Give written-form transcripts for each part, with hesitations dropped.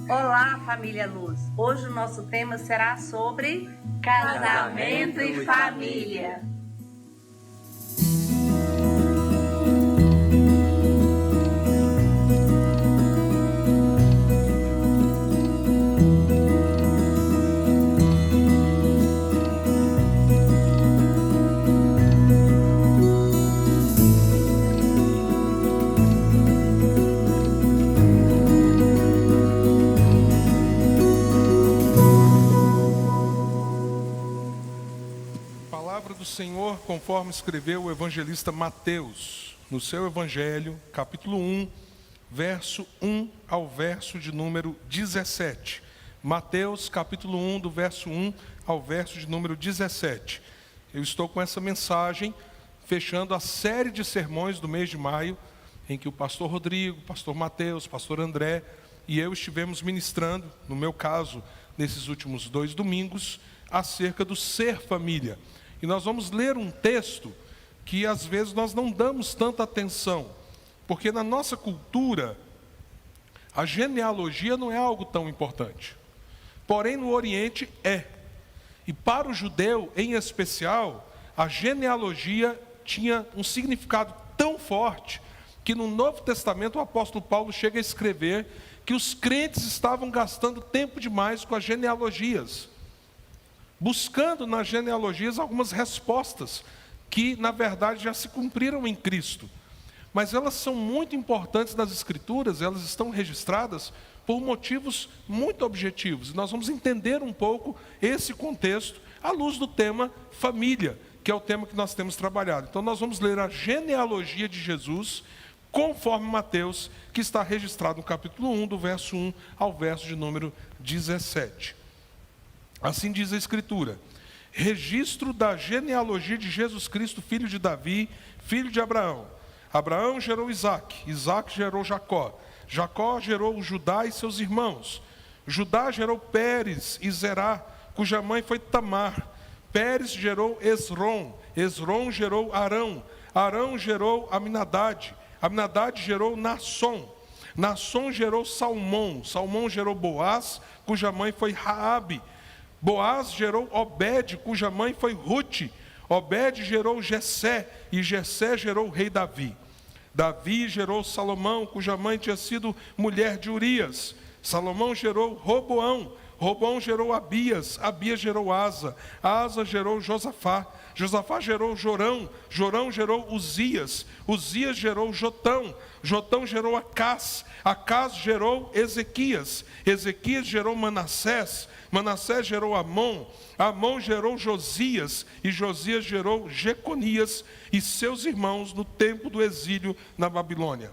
Olá, família Luz! Hoje o nosso tema será sobre casamento e família. Senhor, conforme escreveu o evangelista Mateus, no seu evangelho, capítulo 1, verso 1 ao verso de número 17. Mateus, capítulo 1, do verso 1 ao verso de número 17. Eu estou com essa mensagem, fechando a série de sermões do mês de maio, em que o pastor Rodrigo, o pastor Mateus, o pastor André e eu estivemos ministrando, no meu caso, nesses últimos 2 domingos, acerca do ser família. E nós vamos ler um texto que às vezes nós não damos tanta atenção, porque na nossa cultura, a genealogia não é algo tão importante. Porém, no Oriente é. E para o judeu, em especial, a genealogia tinha um significado tão forte, que no Novo Testamento o apóstolo Paulo chega a escrever que os crentes estavam gastando tempo demais com as genealogias, buscando nas genealogias algumas respostas que, na verdade, já se cumpriram em Cristo. Mas elas são muito importantes nas Escrituras, elas estão registradas por motivos muito objetivos. E nós vamos entender um pouco esse contexto à luz do tema família, que é o tema que nós temos trabalhado. Então nós vamos ler a genealogia de Jesus, conforme Mateus, que está registrado no capítulo 1, do verso 1 ao verso de número 17. Assim diz a Escritura: registro da genealogia de Jesus Cristo, filho de Davi, filho de Abraão. Abraão gerou Isaque, Isaque gerou Jacó, Jacó gerou Judá e seus irmãos. Judá gerou Pérez e Zerá, cuja mãe foi Tamar. Pérez gerou Esrom, Esrom gerou Arão, Arão gerou Aminadade, Aminadade gerou Naasson, Naasson gerou Salmão, Salmão gerou Boaz, cuja mãe foi Raabe. Boaz gerou Obed, cuja mãe foi Rute. Obed gerou Jessé, e Jessé gerou o rei Davi. Davi gerou Salomão, cuja mãe tinha sido mulher de Urias. Salomão gerou Roboão, Roboão gerou Abias, Abias gerou Asa, Asa gerou Josafá, Josafá gerou Jorão, Jorão gerou Uzias, Uzias gerou Jotão, Jotão gerou Acás, Acás gerou Ezequias, Ezequias gerou Manassés, Manassés gerou Amon, Amon gerou Josias, e Josias gerou Jeconias e seus irmãos no tempo do exílio na Babilônia.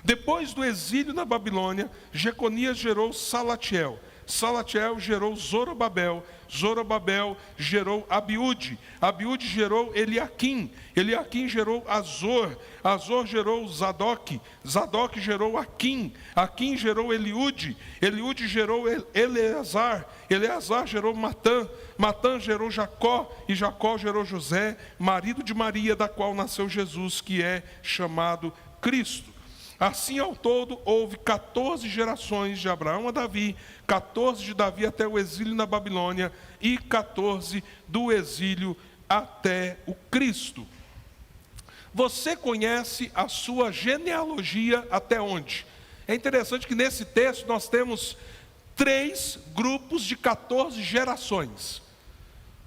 Depois do exílio na Babilônia, Jeconias gerou Salatiel, Salatiel gerou Zorobabel, Zorobabel gerou Abiúde, Abiúde gerou Eliaquim, Eliaquim gerou Azor, Azor gerou Zadok, Zadok gerou Aquim, Aquim gerou Eliúde, Eliúde gerou Eleazar, Eleazar gerou Matã, Matã gerou Jacó, e Jacó gerou José, marido de Maria, da qual nasceu Jesus, que é chamado Cristo. Assim, ao todo, houve 14 gerações de Abraão a Davi, 14 de Davi até o exílio na Babilônia e 14 do exílio até o Cristo. Você conhece a sua genealogia até onde? É interessante que nesse texto nós temos 3 grupos de 14 gerações.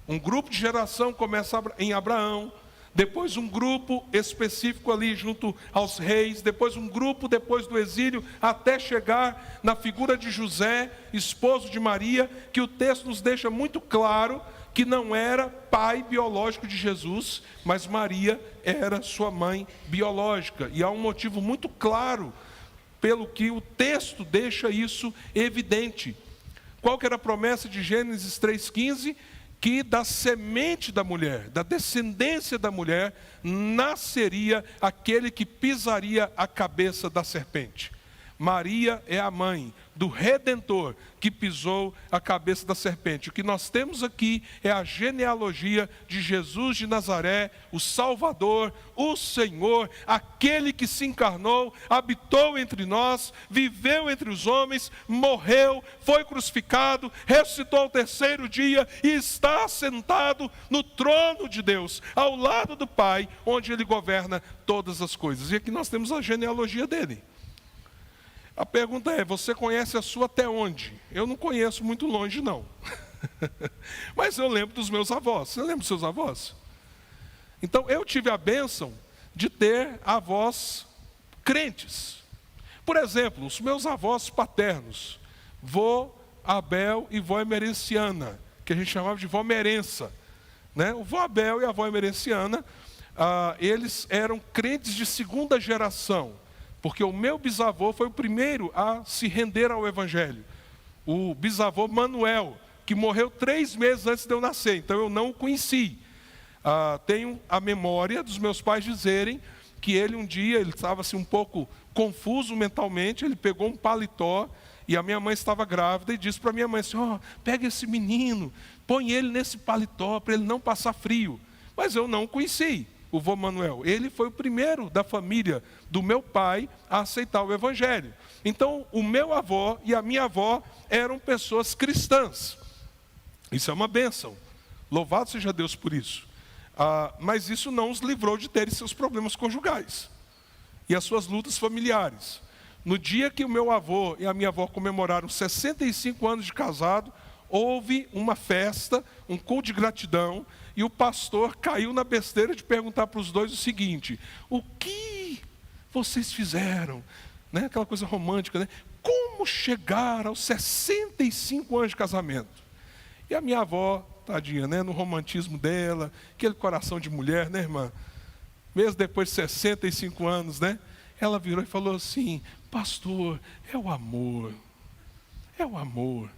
Um grupo de geração começa em Abraão, depois um grupo específico ali junto aos reis, depois um grupo depois do exílio, até chegar na figura de José, esposo de Maria, que o texto nos deixa muito claro que não era pai biológico de Jesus, mas Maria era sua mãe biológica. E há um motivo muito claro pelo que o texto deixa isso evidente. Qual que era a promessa de Gênesis 3,15? Que da semente da mulher, da descendência da mulher, nasceria aquele que pisaria a cabeça da serpente. Maria é a mãe do Redentor que pisou a cabeça da serpente. O que nós temos aqui é a genealogia de Jesus de Nazaré, o Salvador, o Senhor, aquele que se encarnou, habitou entre nós, viveu entre os homens, morreu, foi crucificado, ressuscitou ao terceiro dia e está sentado no trono de Deus, ao lado do Pai, onde Ele governa todas as coisas. E aqui nós temos a genealogia dele. A pergunta é, você conhece a sua até onde? Eu não conheço muito longe, não. Mas eu lembro dos meus avós. Você lembra dos seus avós? Então, eu tive a bênção de ter avós crentes. Por exemplo, os meus avós paternos, vô Abel e vó Emerenciana, que a gente chamava de vó Merença. Né? O vô Abel e a vó Emerenciana, eles eram crentes de segunda geração. Porque o meu bisavô foi o primeiro a se render ao Evangelho. O bisavô Manuel, que morreu 3 meses antes de eu nascer, então eu não o conheci. Tenho a memória dos meus pais dizerem que ele um dia, ele estava assim, um pouco confuso mentalmente, ele pegou um paletó e a minha mãe estava grávida e disse para minha mãe assim, pega esse menino, põe ele nesse paletó para ele não passar frio. Mas eu não o conheci. O vô Manuel, ele foi o primeiro da família do meu pai a aceitar o Evangelho. Então, o meu avô e a minha avó eram pessoas cristãs. Isso é uma bênção. Louvado seja Deus por isso. Mas isso não os livrou de terem seus problemas conjugais e as suas lutas familiares. No dia que o meu avô e a minha avó comemoraram 65 anos de casado, houve uma festa, um culto de gratidão, e o pastor caiu na besteira de perguntar para os dois o seguinte, o que vocês fizeram? Né? Aquela coisa romântica, né? Como chegar aos 65 anos de casamento? E a minha avó, tadinha, né? No romantismo dela, aquele coração de mulher, né, irmã? Mesmo depois de 65 anos, né? Ela virou e falou assim, pastor, é o amor. É o amor.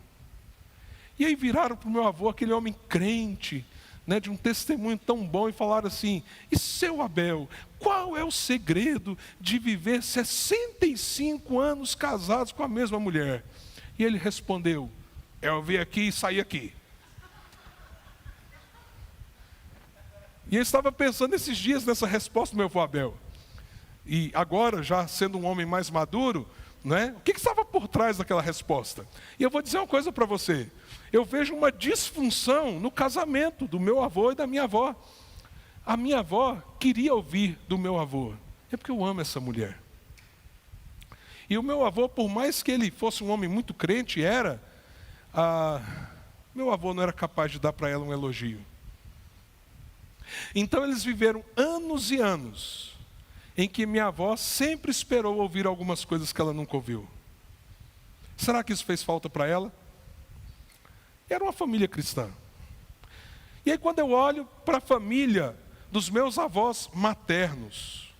E aí viraram para o meu avô, aquele homem crente, né, de um testemunho tão bom, e falaram assim, e seu Abel, qual é o segredo de viver 65 anos casados com a mesma mulher? E ele respondeu, eu vim aqui e saí aqui. E eu estava pensando esses dias nessa resposta do meu avô Abel. E agora, já sendo um homem mais maduro, né, o que estava por trás daquela resposta? E eu vou dizer uma coisa para você. Eu vejo uma disfunção no casamento do meu avô e da minha avó. A minha avó queria ouvir do meu avô. É porque eu amo essa mulher. E o meu avô, por mais que ele fosse um homem muito crente, meu avô não era capaz de dar para ela um elogio. Então eles viveram anos e anos em que minha avó sempre esperou ouvir algumas coisas que ela nunca ouviu. Será que isso fez falta para ela? Era uma família cristã. E aí quando eu olho para a família dos meus avós maternos,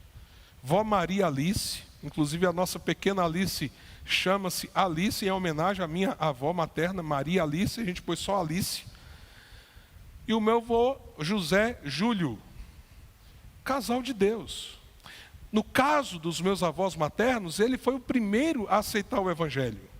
vó Maria Alice, inclusive a nossa pequena Alice chama-se Alice em homenagem à minha avó materna, Maria Alice, a gente pôs só Alice. E o meu avô José Júlio, casal de Deus. No caso dos meus avós maternos, ele foi o primeiro a aceitar o Evangelho.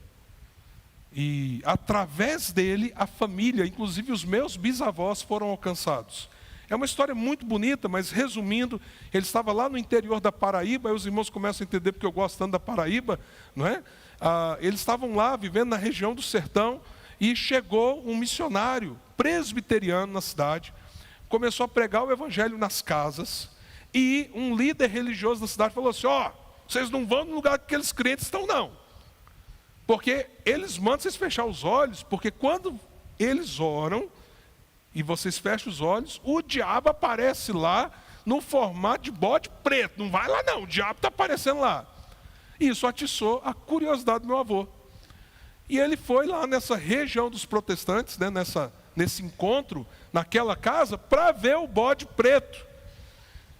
E através dele, a família, inclusive os meus bisavós, foram alcançados. É uma história muito bonita, mas resumindo, ele estava lá no interior da Paraíba, aí os irmãos começam a entender porque eu gosto tanto da Paraíba, não é? Eles estavam lá, vivendo na região do sertão, e chegou um missionário presbiteriano na cidade, começou a pregar o Evangelho nas casas, e um líder religioso da cidade falou assim, vocês não vão no lugar que aqueles crentes estão não. Porque eles mandam vocês fechar os olhos, porque quando eles oram, e vocês fecham os olhos, o diabo aparece lá, no formato de bode preto. Não vai lá não, o diabo está aparecendo lá. E isso atiçou a curiosidade do meu avô. E ele foi lá nessa região dos protestantes, né, nesse encontro, naquela casa, para ver o bode preto.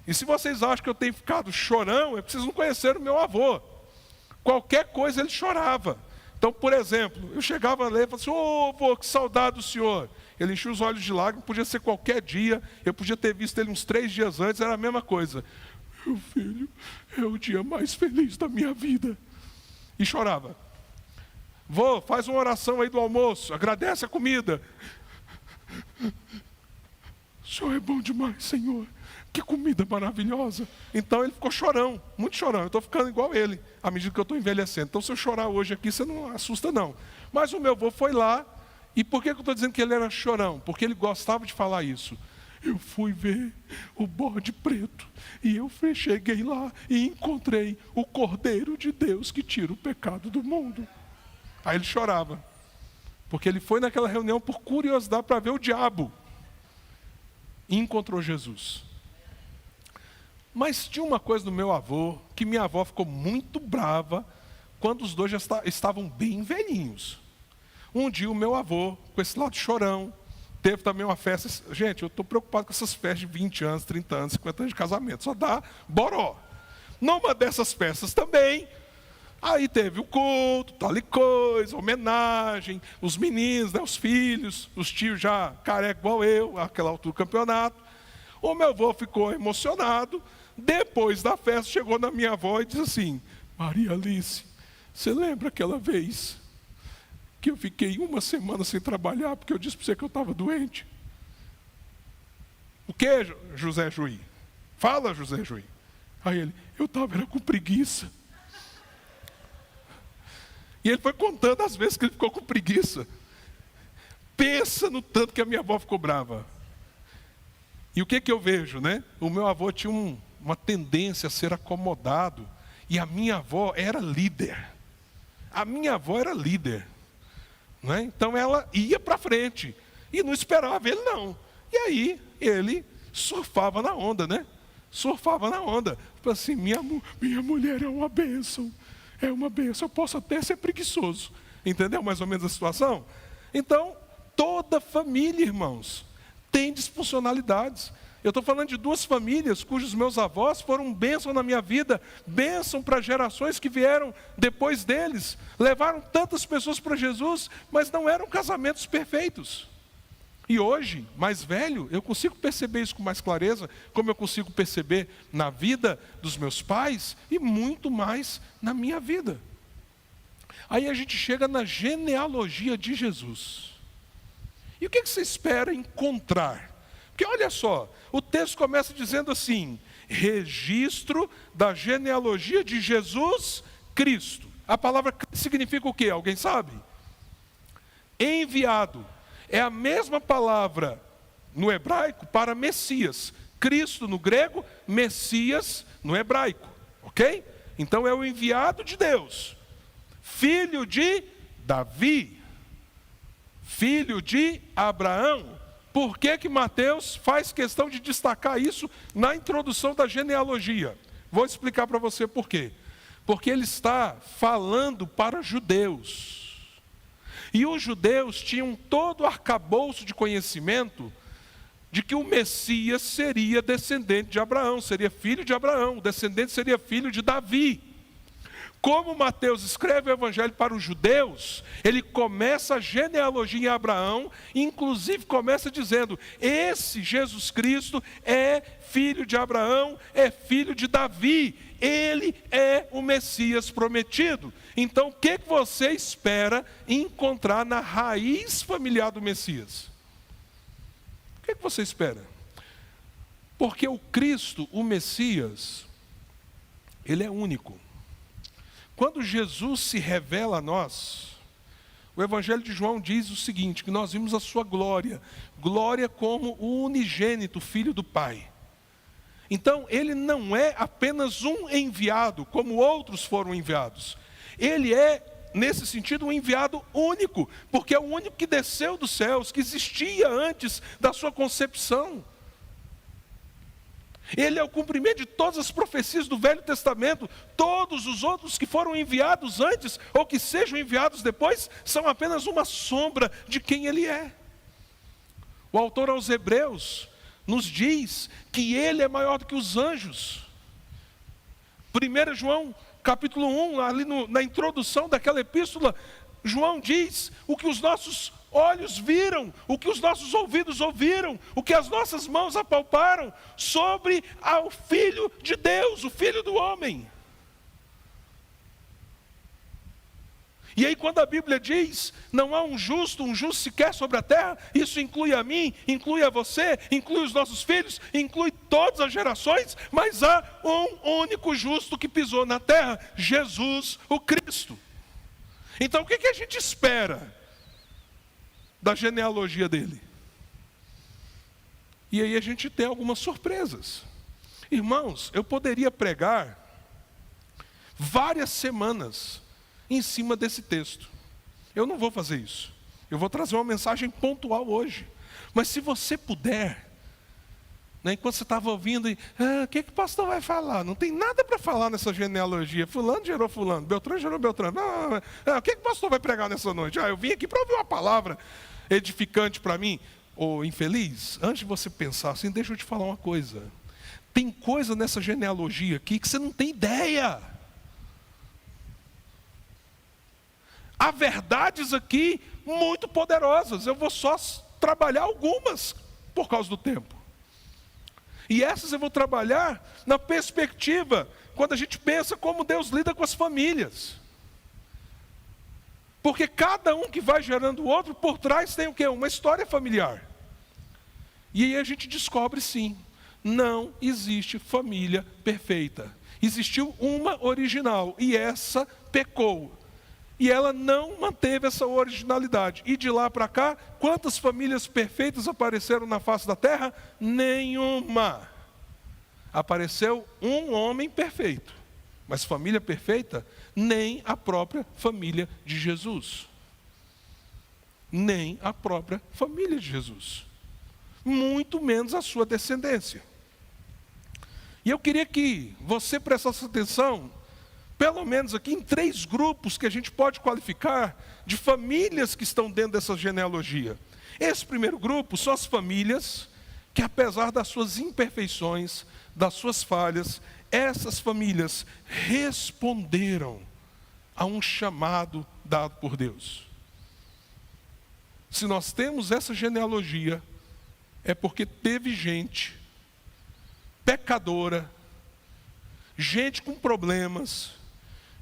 E se vocês acham que eu tenho ficado chorão, é porque vocês não conheceram o meu avô. Qualquer coisa ele chorava. Então, por exemplo, eu chegava lá e falava assim, vô, que saudade do senhor. Ele enchia os olhos de lágrimas, podia ser qualquer dia, eu podia ter visto ele uns 3 dias antes, era a mesma coisa. Meu filho, é o dia mais feliz da minha vida. E chorava. Vô, faz uma oração aí do almoço, agradece a comida. O Senhor é bom demais, Senhor. Que comida maravilhosa. Então ele ficou chorão, muito chorão. Eu estou ficando igual ele, à medida que eu estou envelhecendo. Então se eu chorar hoje aqui, você não assusta não. Mas o meu avô foi lá, e por que eu estou dizendo que ele era chorão? Porque ele gostava de falar isso. Eu fui ver o bode preto, e eu cheguei lá e encontrei o Cordeiro de Deus que tira o pecado do mundo. Aí ele chorava, porque ele foi naquela reunião por curiosidade para ver o diabo. E encontrou Jesus. Mas tinha uma coisa no meu avô, que minha avó ficou muito brava, quando os dois já estavam bem velhinhos. Um dia o meu avô, com esse lado chorão, teve também uma festa. Gente, eu estou preocupado com essas festas de 20 anos, 30 anos, 50 anos de casamento. Só dá boró. Numa dessas festas também, aí teve o culto, tal e coisa, homenagem, os meninos, né, os filhos, os tios já careca igual eu, àquela altura do campeonato. O meu avô ficou emocionado. Depois da festa, chegou na minha avó e disse assim: Maria Alice, você lembra aquela vez que eu fiquei uma semana sem trabalhar porque eu disse para você que eu estava doente? O que, José Juí? Fala, José Juí. Aí ele: eu estava com preguiça. E ele foi contando as vezes que ele ficou com preguiça. Pensa no tanto que a minha avó ficou brava. E o que eu vejo, né? O meu avô tinha uma tendência a ser acomodado. E a minha avó era líder. A minha avó era líder. Né? Então ela ia para frente. E não esperava ele não. E aí ele surfava na onda, né? Surfava na onda. Tipo assim, minha mulher é uma bênção. É uma bênção. Eu posso até ser preguiçoso. Entendeu mais ou menos a situação? Então, toda família, irmãos, tem disfuncionalidades. Eu estou falando de duas famílias cujos meus avós foram bênção na minha vida, bênção para gerações que vieram depois deles, levaram tantas pessoas para Jesus, mas não eram casamentos perfeitos. E hoje, mais velho, eu consigo perceber isso com mais clareza, como eu consigo perceber na vida dos meus pais e muito mais na minha vida. Aí a gente chega na genealogia de Jesus. E o que você espera encontrar? Porque olha só, o texto começa dizendo assim: registro da genealogia de Jesus Cristo. A palavra significa o quê? Alguém sabe? Enviado. É a mesma palavra no hebraico para Messias. Cristo no grego, Messias no hebraico. Ok? Então é o enviado de Deus. Filho de Davi. Filho de Abraão. Por que Mateus faz questão de destacar isso na introdução da genealogia? Vou explicar para você por quê. Porque ele está falando para judeus. E os judeus tinham todo o arcabouço de conhecimento de que o Messias seria descendente de Abraão, seria filho de Abraão, o descendente seria filho de Davi. Como Mateus escreve o evangelho para os judeus, ele começa a genealogia em Abraão, inclusive começa dizendo: esse Jesus Cristo é filho de Abraão, é filho de Davi, ele é o Messias prometido. Então o que você espera encontrar na raiz familiar do Messias? O que você espera? Porque o Cristo, o Messias, ele é único. Quando Jesus se revela a nós, o Evangelho de João diz o seguinte, que nós vimos a sua glória, glória como o unigênito Filho do Pai. Então, ele não é apenas um enviado, como outros foram enviados. Ele é, nesse sentido, um enviado único, porque é o único que desceu dos céus, que existia antes da sua concepção. Ele é o cumprimento de todas as profecias do Velho Testamento. Todos os outros que foram enviados antes, ou que sejam enviados depois, são apenas uma sombra de quem ele é. O autor aos Hebreus nos diz que ele é maior do que os anjos. 1 João capítulo 1, ali na introdução daquela epístola, João diz o que os nossos olhos viram, o que os nossos ouvidos ouviram, o que as nossas mãos apalparam sobre ao Filho de Deus, o Filho do homem. E aí quando a Bíblia diz, não há um justo sequer sobre a terra, isso inclui a mim, inclui a você, inclui os nossos filhos, inclui todas as gerações, mas há um único justo que pisou na terra, Jesus o Cristo. Então o que a gente espera da genealogia dele? E aí a gente tem algumas surpresas. Irmãos, eu poderia pregar várias semanas em cima desse texto. Eu não vou fazer isso. Eu vou trazer uma mensagem pontual hoje. Mas se você puder, enquanto você estava ouvindo, o que o pastor vai falar? Não tem nada para falar nessa genealogia. Fulano gerou fulano, Beltrano gerou Beltrano. O que o pastor vai pregar nessa noite? Eu vim aqui para ouvir uma palavra edificante para mim. Ô infeliz, antes de você pensar assim, deixa eu te falar uma coisa. Tem coisa nessa genealogia aqui que você não tem ideia. Há verdades aqui muito poderosas. Eu vou só trabalhar algumas por causa do tempo. E essas eu vou trabalhar na perspectiva, quando a gente pensa como Deus lida com as famílias. Porque cada um que vai gerando o outro, por trás tem o quê? Uma história familiar. E aí a gente descobre sim, não existe família perfeita. Existiu uma original e essa pecou. E ela não manteve essa originalidade. E de lá para cá, quantas famílias perfeitas apareceram na face da terra? Nenhuma. Apareceu um homem perfeito. Mas família perfeita? Nem a própria família de Jesus. Nem a própria família de Jesus. Muito menos a sua descendência. E eu queria que você prestasse atenção, pelo menos aqui em 3 grupos que a gente pode qualificar de famílias que estão dentro dessa genealogia. Esse primeiro grupo são as famílias que, apesar das suas imperfeições, das suas falhas, essas famílias responderam a um chamado dado por Deus. Se nós temos essa genealogia, é porque teve gente pecadora, gente com problemas,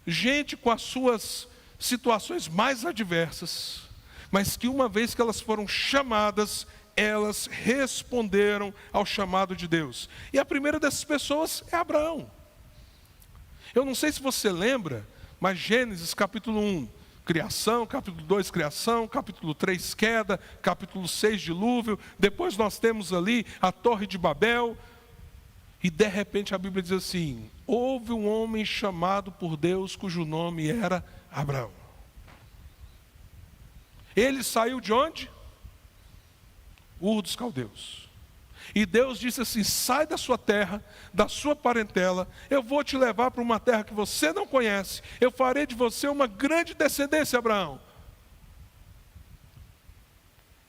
gente com as suas situações mais adversas, mas que uma vez que elas foram chamadas, elas responderam ao chamado de Deus. E a primeira dessas pessoas é Abraão. Eu não sei se você lembra, mas Gênesis capítulo 1, criação, capítulo 2, criação, capítulo 3, queda, capítulo 6, dilúvio, depois nós temos ali a Torre de Babel, e de repente a Bíblia diz assim, houve um homem chamado por Deus, cujo nome era Abraão. Ele saiu de onde? Ur dos Caldeus. E Deus disse assim, sai da sua terra, da sua parentela, eu vou te levar para uma terra que você não conhece, eu farei de você uma grande descendência, Abraão.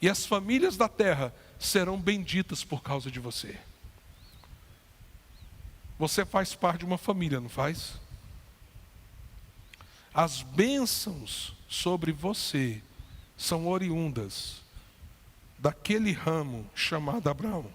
E as famílias da terra serão benditas por causa de você. Você faz parte de uma família, não faz? As bênçãos sobre você são oriundas daquele ramo chamado Abraão.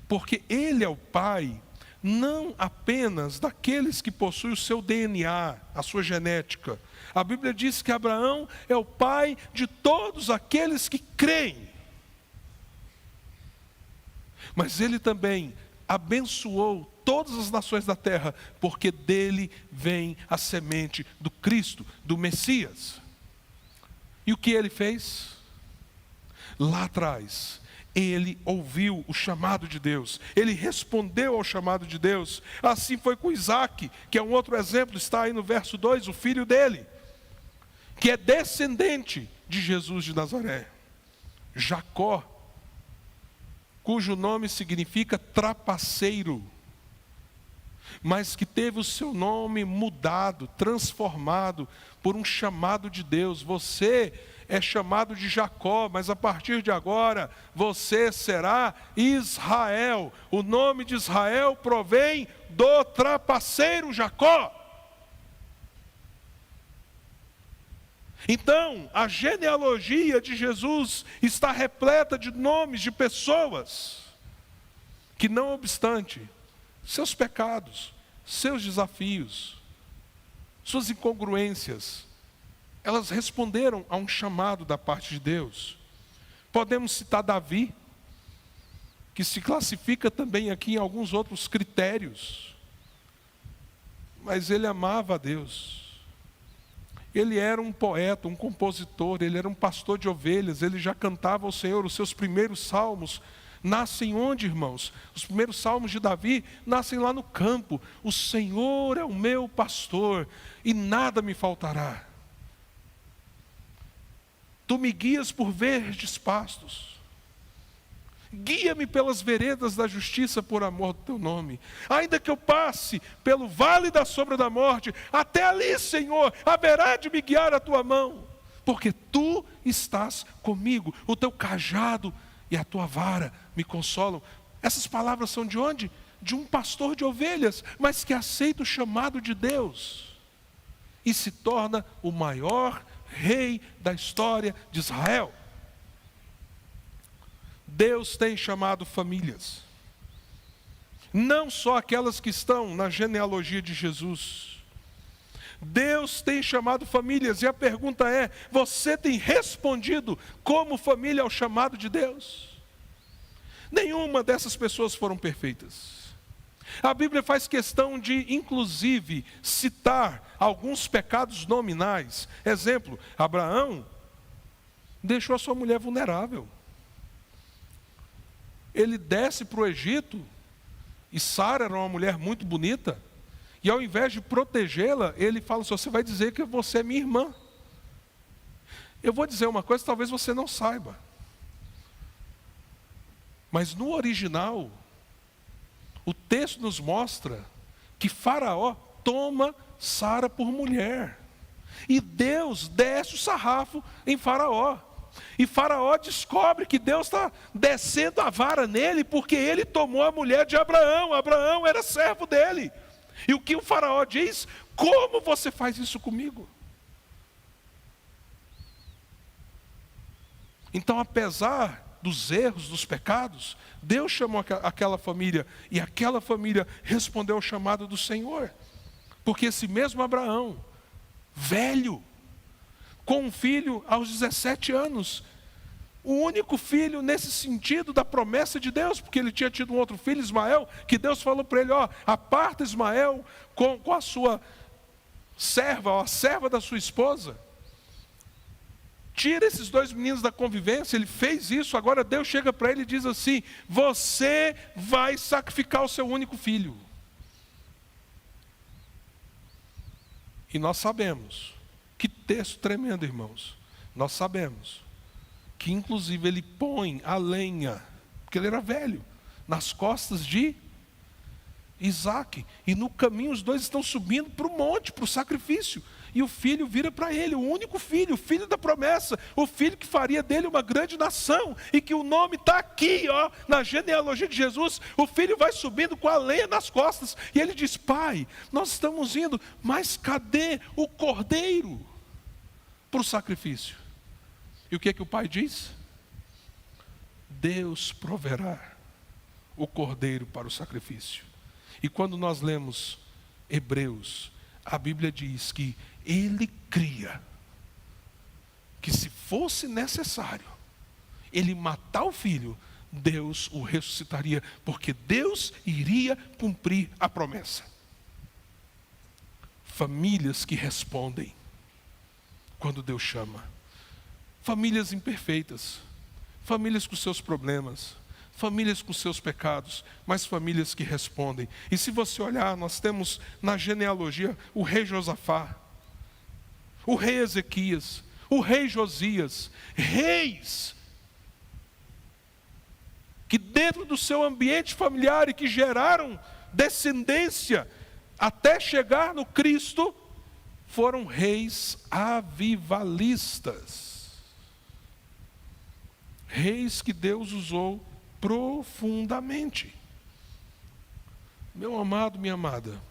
Porque ele é o pai, não apenas daqueles que possuem o seu DNA, a sua genética. A Bíblia diz que Abraão é o pai de todos aqueles que creem. Mas ele também abençoou todas as nações da terra, porque dele vem a semente do Cristo, do Messias. E o que ele fez? Lá atrás, ele ouviu o chamado de Deus, ele respondeu ao chamado de Deus. Assim foi com Isaac, que é um outro exemplo, está aí no verso 2, o filho dele, que é descendente de Jesus de Nazaré. Jacó, cujo nome significa trapaceiro, mas que teve o seu nome mudado, transformado por um chamado de Deus. Você é chamado de Jacó, mas a partir de agora você será Israel. O nome de Israel provém do trapaceiro Jacó. Então, a genealogia de Jesus está repleta de nomes de pessoas que, não obstante seus pecados, seus desafios, suas incongruências, Elas responderam a um chamado da parte de Deus. Podemos citar Davi, que se classifica também aqui em alguns outros critérios. Mas ele amava a Deus. Ele era um poeta, um compositor, ele era um pastor de ovelhas, ele já cantava ao Senhor. Os seus primeiros salmos nascem onde, irmãos? Os primeiros salmos de Davi nascem lá no campo. O Senhor é o meu pastor e nada me faltará. Tu me guias por verdes pastos. Guia-me pelas veredas da justiça por amor do teu nome. Ainda que eu passe pelo vale da sombra da morte, até ali, Senhor, haverá de me guiar a tua mão. Porque tu estás comigo, o teu cajado e a tua vara me consolam. Essas palavras são de onde? De um pastor de ovelhas, mas que aceita o chamado de Deus. E se torna o maior rei da história de Israel. Deus tem chamado famílias. Não só aquelas que estão na genealogia de Jesus. Deus tem chamado famílias. E a pergunta é, você tem respondido como família ao chamado de Deus? Nenhuma dessas pessoas foram perfeitas. A Bíblia faz questão de, inclusive, citar alguns pecados nominais. Exemplo, Abraão deixou a sua mulher vulnerável. Ele desce para o Egito, e Sara era uma mulher muito bonita, e ao invés de protegê-la, ele fala assim, você vai dizer que você é minha irmã. Eu vou dizer uma coisa, talvez você não saiba. Mas no original, o texto nos mostra que Faraó toma Sara por mulher. E Deus desce o sarrafo em Faraó. E Faraó descobre que Deus está descendo a vara nele, porque ele tomou a mulher de Abraão. Abraão era servo dele. E o que o Faraó diz? Como você faz isso comigo? Então, apesar dos erros, dos pecados, Deus chamou aquela família, e aquela família respondeu ao chamado do Senhor. Porque esse mesmo Abraão, velho, com um filho aos 17 anos, o único filho nesse sentido da promessa de Deus, porque ele tinha tido um outro filho, Ismael, que Deus falou para ele, aparta Ismael com a sua serva, a serva da sua esposa. Tira esses dois meninos da convivência. Ele fez isso, agora Deus chega para ele e diz assim, você vai sacrificar o seu único filho. E nós sabemos, que texto tremendo, irmãos. Nós sabemos que inclusive ele põe a lenha, porque ele era velho, nas costas de Isaac. E no caminho os dois estão subindo para o monte, para o sacrifício. E o filho vira para ele, o único filho, o filho da promessa, o filho que faria dele uma grande nação, e que o nome está aqui, na genealogia de Jesus. O filho vai subindo com a lenha nas costas, e ele diz, pai, nós estamos indo, mas cadê o cordeiro para o sacrifício? E o que é que o pai diz? Deus proverá o cordeiro para o sacrifício. E quando nós lemos Hebreus, a Bíblia diz que ele cria que se fosse necessário ele matar o filho, Deus o ressuscitaria, porque Deus iria cumprir a promessa. Famílias que respondem quando Deus chama. Famílias imperfeitas, famílias com seus problemas, famílias com seus pecados, mas famílias que respondem. E se você olhar, nós temos na genealogia o rei Josafá, o rei Ezequias, o rei Josias, reis que dentro do seu ambiente familiar e que geraram descendência até chegar no Cristo, foram reis avivalistas. Reis que Deus usou profundamente. Meu amado, minha amada,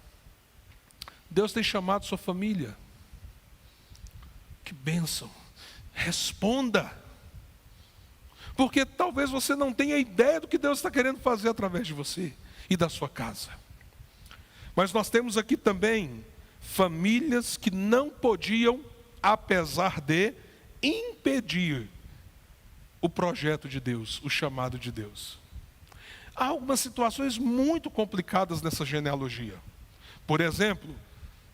Deus tem chamado sua família. Que bênção. Responda. Porque talvez você não tenha ideia do que Deus está querendo fazer através de você e da sua casa. Mas nós temos aqui também famílias que não podiam apesar de impedir o projeto de Deus, o chamado de Deus. Há algumas situações muito complicadas nessa genealogia. Por exemplo,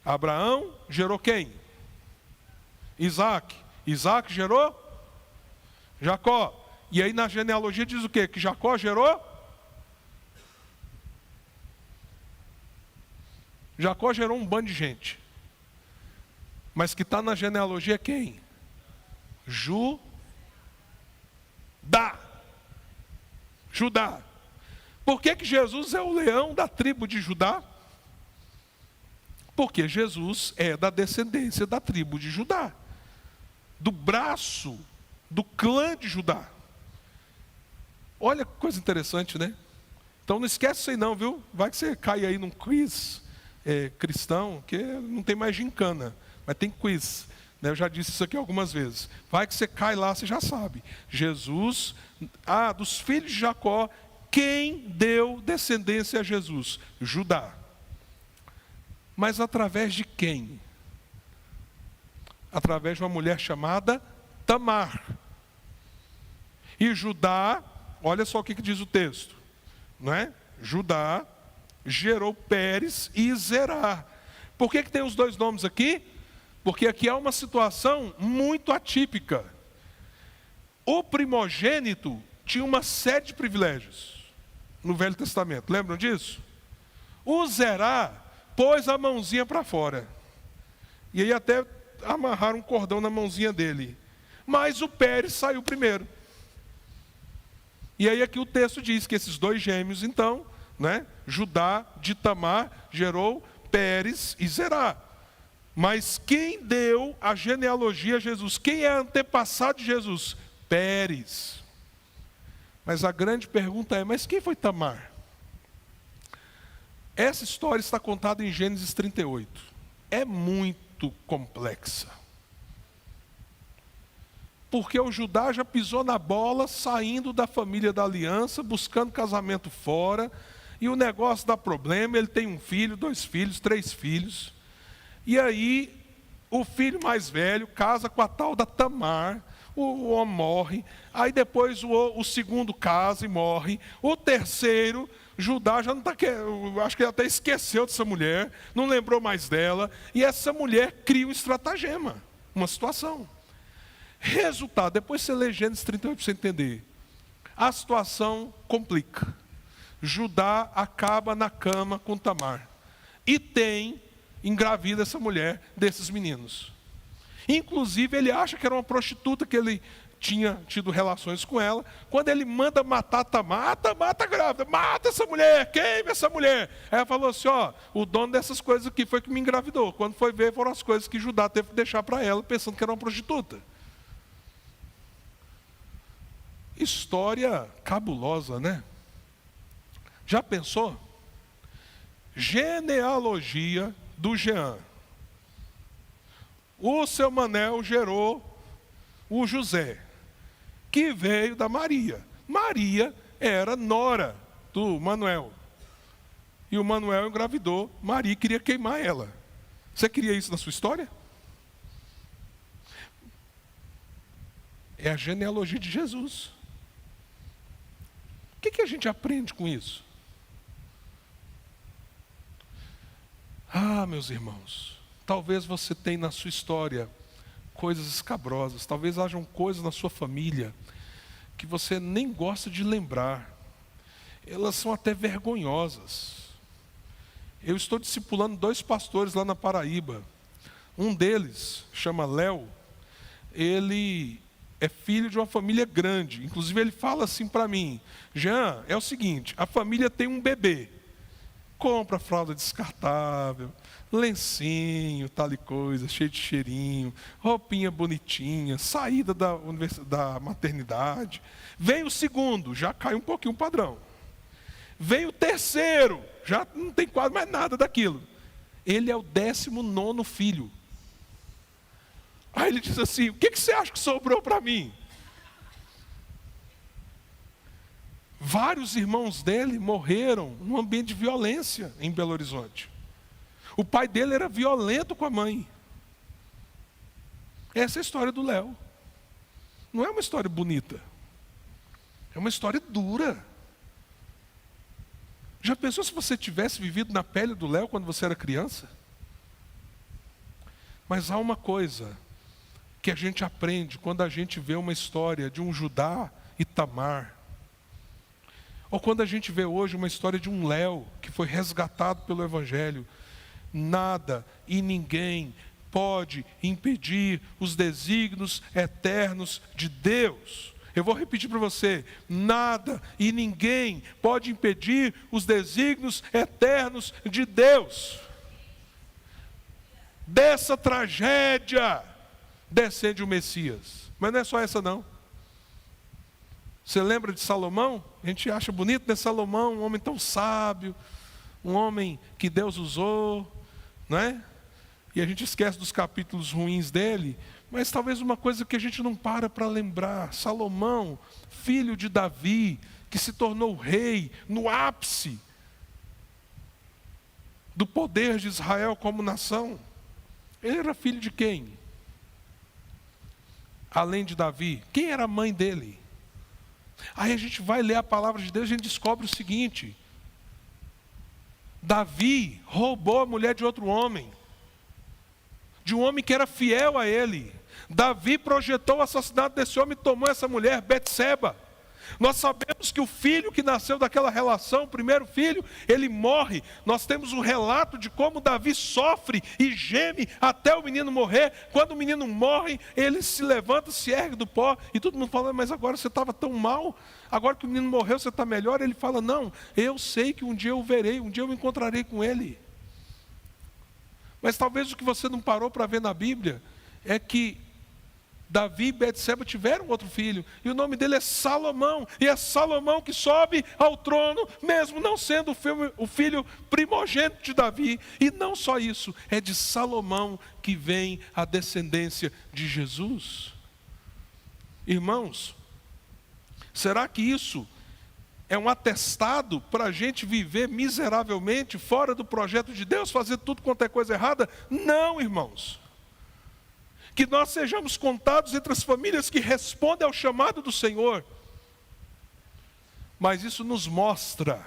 Abraão gerou quem? Isaac. Isaac gerou Jacó. E aí na genealogia diz o quê? Que Jacó gerou? Jacó gerou um bando de gente. Mas que está na genealogia quem? Judá. Judá. Por que Jesus é o leão da tribo de Judá? Porque Jesus é da descendência da tribo de Judá. Do braço do clã de Judá. Olha que coisa interessante, né? Então não esquece isso aí não, viu? Vai que você cai aí num quiz cristão, que não tem mais gincana, mas tem quiz. Né? Eu já disse isso aqui algumas vezes. Vai que você cai lá, você já sabe. Jesus, dos filhos de Jacó, quem deu descendência a Jesus? Judá. Mas através de quem? Através de uma mulher chamada Tamar. E Judá, olha só o que diz o texto, não é? Judá gerou Pérez e Zerá. Por que tem os dois nomes aqui? Porque aqui há uma situação muito atípica. O primogênito tinha uma série de privilégios no Velho Testamento, lembram disso? O Zerá pôs a mãozinha para fora. E aí até amarraram um cordão na mãozinha dele. Mas o Pérez saiu primeiro. E aí aqui o texto diz que esses dois gêmeos, então, né, Judá de Tamar gerou Pérez e Zerá. Mas quem deu a genealogia a Jesus? Quem é antepassado de Jesus? Pérez. Mas a grande pergunta é, mas quem foi Tamar? Essa história está contada em Gênesis 38. É muito complexa. Porque o Judá já pisou na bola, saindo da família da aliança, buscando casamento fora, e o negócio dá problema, ele tem um filho, 2 filhos, 3 filhos, e aí o filho mais velho casa com a tal da Tamar, o homem morre, aí depois o segundo casa e morre, o terceiro, Judá já não está querendo, acho que ele até esqueceu dessa mulher, não lembrou mais dela, e essa mulher cria um estratagema, uma situação. Resultado, depois você lê Gênesis 38 para você entender. A situação complica. Judá acaba na cama com Tamar. E engravida essa mulher desses meninos. Inclusive ele acha que era uma prostituta que ele tinha tido relações com ela. Quando ele manda matar Tamar, Tamar está grávida, mata essa mulher, queima essa mulher. Aí ela falou assim, o dono dessas coisas aqui foi que me engravidou. Quando foi ver, foram as coisas que Judá teve que deixar para ela, pensando que era uma prostituta. História cabulosa, né? Já pensou? Genealogia do Jean. O seu Manel gerou o José, que veio da Maria. Maria era nora do Manuel. E o Manuel engravidou Maria e queria queimar ela. Você queria isso na sua história? É a genealogia de Jesus. O que a gente aprende com isso? Meus irmãos, talvez você tenha na sua história coisas escabrosas, talvez hajam coisas na sua família que você nem gosta de lembrar. Elas são até vergonhosas. Eu estou discipulando 2 pastores lá na Paraíba. Um deles, chama Léo, ele é filho de uma família grande. Inclusive ele fala assim para mim, Jean, é o seguinte, a família tem um bebê. Compra fralda descartável, lencinho, tal e coisa, cheio de cheirinho, roupinha bonitinha, saída da maternidade. Vem o segundo, já cai um pouquinho o padrão. Vem o terceiro, já não tem quase mais nada daquilo. Ele é o 19º filho. Aí ele diz assim, o que você acha que sobrou para mim? Vários irmãos dele morreram num ambiente de violência em Belo Horizonte. O pai dele era violento com a mãe. Essa é a história do Léo. Não é uma história bonita. É uma história dura. Já pensou se você tivesse vivido na pele do Léo quando você era criança? Mas há uma coisa que a gente aprende quando a gente vê uma história de um Judá e Tamar. Ou quando a gente vê hoje uma história de um Léo que foi resgatado pelo Evangelho. Nada e ninguém pode impedir os desígnios eternos de Deus. Eu vou repetir para você: nada e ninguém pode impedir os desígnios eternos de Deus. Dessa tragédia descende o Messias. Mas não é só essa não. Você lembra de Salomão? A gente acha bonito, né? Salomão, um homem tão sábio, um homem que Deus usou, não é? E a gente esquece dos capítulos ruins dele, mas talvez uma coisa que a gente não para lembrar: Salomão, filho de Davi, que se tornou rei no ápice do poder de Israel como nação. Ele era filho de quem? Além de Davi, quem era a mãe dele? Aí a gente vai ler a palavra de Deus e a gente descobre o seguinte: Davi roubou a mulher de outro homem, de um homem que era fiel a ele. Davi projetou o assassinato desse homem e tomou essa mulher, Betseba. Nós sabemos que o filho que nasceu daquela relação, o primeiro filho, ele morre. Nós temos um relato de como Davi sofre e geme até o menino morrer. Quando o menino morre, ele se levanta, se ergue do pó, e todo mundo fala: mas agora você estava tão mal, agora que o menino morreu você está melhor. Ele fala: não, eu sei que um dia eu o verei, um dia eu me encontrarei com ele. Mas talvez o que você não parou para ver na Bíblia é que Davi e Betseba tiveram outro filho, e o nome dele é Salomão, e é Salomão que sobe ao trono, mesmo não sendo o filho primogênito de Davi. E não só isso, é de Salomão que vem a descendência de Jesus. Irmãos, será que isso é um atestado para a gente viver miseravelmente, fora do projeto de Deus, fazer tudo quanto é coisa errada? Não, irmãos. Que nós sejamos contados entre as famílias que respondem ao chamado do Senhor. Mas isso nos mostra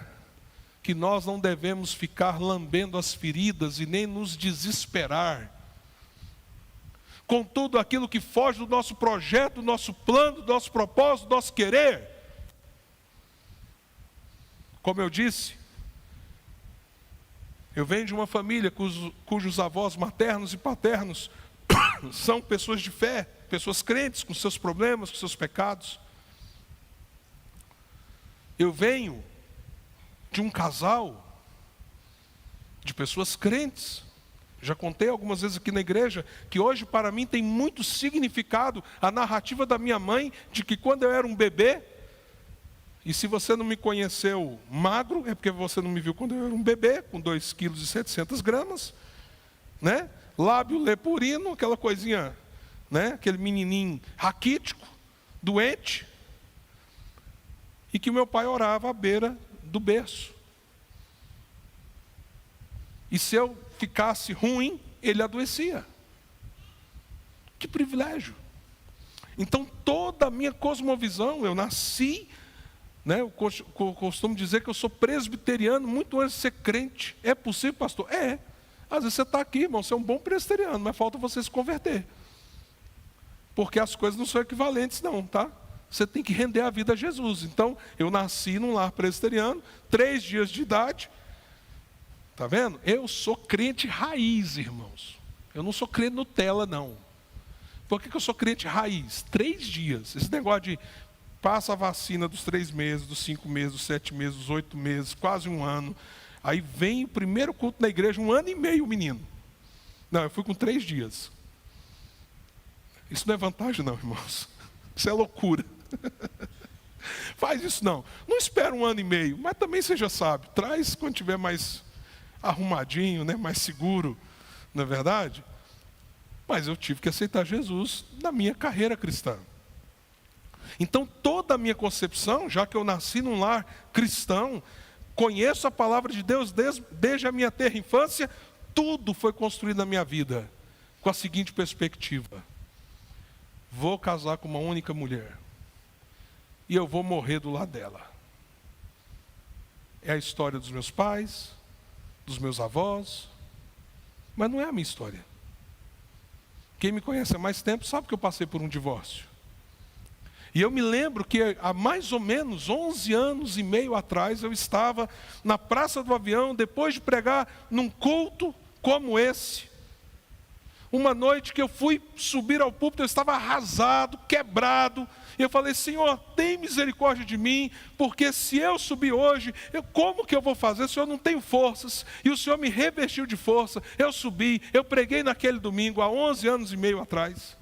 que nós não devemos ficar lambendo as feridas e nem nos desesperar com tudo aquilo que foge do nosso projeto, do nosso plano, do nosso propósito, do nosso querer. Como eu disse, eu venho de uma família cujos avós maternos e paternos são pessoas de fé, pessoas crentes, com seus problemas, com seus pecados. Eu venho de um casal de pessoas crentes. Já contei algumas vezes aqui na igreja que hoje para mim tem muito significado a narrativa da minha mãe de que quando eu era um bebê, e se você não me conheceu magro, é porque você não me viu quando eu era um bebê, com 2,7 kg, né? Lábio leporino, aquela coisinha, né? Aquele menininho raquítico, doente, e que meu pai orava à beira do berço. E se eu ficasse ruim, ele adoecia. Que privilégio! Então toda a minha cosmovisão, eu nasci, né? Eu costumo dizer que eu sou presbiteriano muito antes de ser crente. É possível, pastor? É. Às vezes você está aqui, irmão, você é um bom presbiteriano, mas falta você se converter. Porque as coisas não são equivalentes não, tá? Você tem que render a vida a Jesus. Então, eu nasci num lar presbiteriano, 3 dias de idade. Tá vendo? Eu sou crente raiz, irmãos. Eu não sou crente Nutella, não. Por que eu sou crente raiz? 3 dias. Esse negócio de passa a vacina dos 3 meses, dos 5 meses, dos 7 meses, dos 8 meses, quase um ano. Aí vem o primeiro culto na igreja, 1 ano e meio o menino. Não, eu fui com 3 dias. Isso não é vantagem não, irmãos. Isso é loucura. Faz isso não. Não espera 1 ano e meio, mas também seja sábio. Traz quando tiver mais arrumadinho, né, mais seguro, não é verdade? Mas eu tive que aceitar Jesus na minha carreira cristã. Então toda a minha concepção, já que eu nasci num lar cristão, conheço a palavra de Deus desde a minha tenra infância, tudo foi construído na minha vida com a seguinte perspectiva: vou casar com uma única mulher. E eu vou morrer do lado dela. É a história dos meus pais, dos meus avós, mas não é a minha história. Quem me conhece há mais tempo sabe que eu passei por um divórcio. E eu me lembro que há mais ou menos 11 anos e meio atrás, eu estava na Praça do Avião, depois de pregar num culto como esse. Uma noite que eu fui subir ao púlpito, eu estava arrasado, quebrado. E eu falei, Senhor, tem misericórdia de mim, porque se eu subir hoje, como que eu vou fazer? O Senhor não tem forças. E o Senhor me revestiu de força. Eu subi, eu preguei naquele domingo, há 11 anos e meio atrás.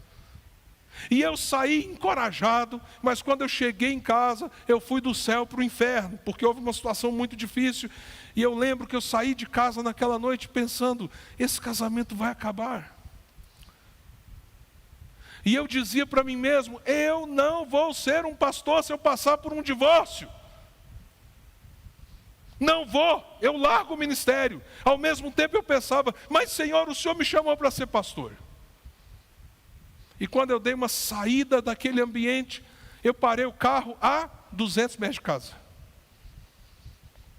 E eu saí encorajado, mas quando eu cheguei em casa, eu fui do céu para o inferno, porque houve uma situação muito difícil. E eu lembro que eu saí de casa naquela noite pensando, esse casamento vai acabar. E eu dizia para mim mesmo, eu não vou ser um pastor se eu passar por um divórcio. Não vou, eu largo o ministério. Ao mesmo tempo eu pensava, mas Senhor, o Senhor me chamou para ser pastor. E quando eu dei uma saída daquele ambiente, eu parei o carro a 200 metros de casa.